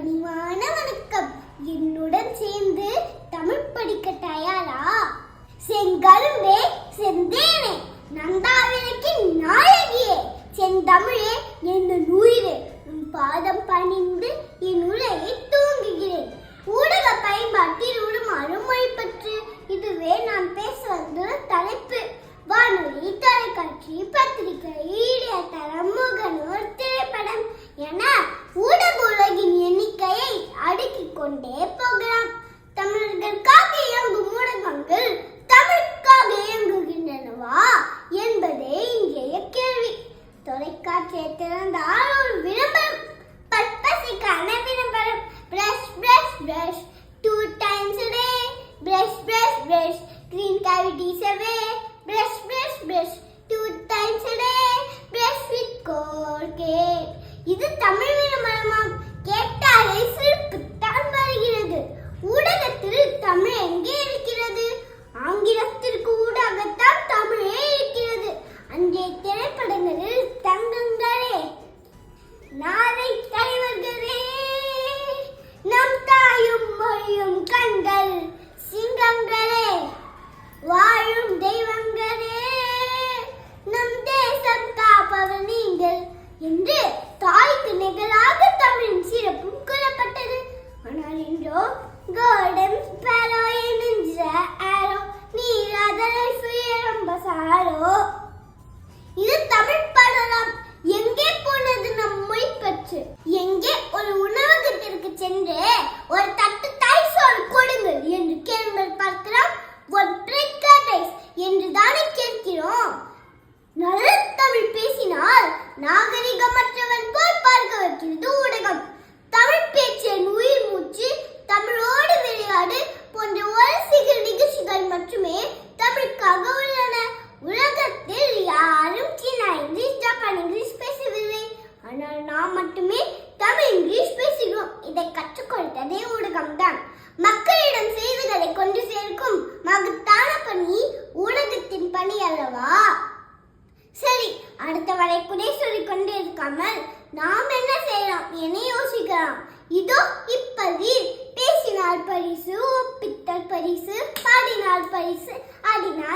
பணிவான வணக்கம். என்னுடன் சேர்ந்து தமிழ் படிக்க தயாரா? செங்கரும்பே செந்தேனே நந்தாவிளக்கி நாயகியே செந்தமிழே என் உயிரே உன் பாதம் பணிந்து என் உரையை தூங்குகிறேன். ஊடக பயன்பாட்டில் உருமாறும் மொழி பற்று, இதுவே நான் பேச வந்துள்ள தலைப்பு. வானொலி, தொலைக்காட்சி, பத்திரிகை, இணையதளம், முகநூல், திரைப்படம் என ஊடக உலகின் எண்ணிக்கையை அடுக்கிக் கொண்டே போகலாம். தமிழர்களுக்காக இயங்கும் ஊடகங்கள் தமிழுக்காக இயங்குகின்றனவா என்பதே இன்றைய கேள்வி. தொலைக்காட்சியை திறந்தால் ஒரு விளம்பரம், பற்பசைக்கான விளம்பரம். Brush brush brush 2 times a day. Brush brush brush clean cavities away. Brush brush brush 2 times a day. Brush with Colgate. இது தமிழ் விளம்பரமாம். கேட்டாலே சிரிப்புத்தான் வருகிறது. ஊடகத்தில் தமிழ் எங்கே இருக்கிறது? ஆங்கிலத்திற்கு ஊடாகத்தான் தமிழே இருக்கிறது. அன்றைய திரைப்படங்களில் தங்கங்களே, நாளை தலைவர்களே, நம் தாயும் மொழியும் கண்கள் சிங்கங்களே, வாழும் தெய்வங்களே, நம் தேசம் காப்பவர் நீங்கள் என்று தாய்க்கு நிகழாக தமிழின் சிறப்பும் கூறப்பட்டது. ஆனால் இன்றோ கோல்டன் ஸ்பேரோ என்கின்ற ஆரோ நீராதலை சுயரம்பசாரோ. இது தமிழ் பாடலாம். எங்கே போனது நம் மொழி பற்று? எங்கே ஒரு உணவகத்திற்கு சென்று ஒரு தட்டு தாய் சோறு கொடுங்கள் என்று கேள்வி பார்க்கிறோம். ஒற்றை ரைஸ் என்று தானே கேட்கிறோம். நல்ல தமிழ் பேசினால் நாகரிகமற்றவன் போல் பார்க்க வைக்கிறது ஊடகம். தமிழ் பேச்சின் உயிர் மூச்சு, தமிழோடு விளையாடு போன்ற ஒரு சில நிகழ்ச்சிகள் மட்டுமே தமிழுக்காக உள்ளன. உலகத்தில் யாரும் சீனா இங்கிலீஷ், ஜப்பான் இங்கிலீஷ் பேசவில்லை. ஆனால் நாம் மட்டுமே தமிழ் இங்கிலீஷ் பேசுகிறோம். இதை கற்றுக் கொடுத்ததே ஊடகம்தான். மக்களிடம் செய்திகளை கொண்டு சேர்க்கும் மகத்தான பணி ஊடகத்தின் பணி அல்லவா? சரி, அடுத்த வரை குறை சொல்லிக் கொண்டு இருக்காமல் நாம் என்ன செய்யலாம் என யோசிக்கலாம். இதோ இப்பதில் பேசினால் பரிசு, ஒப்பித்தல் பரிசு, பாடினால் பரிசு, ஆடினால்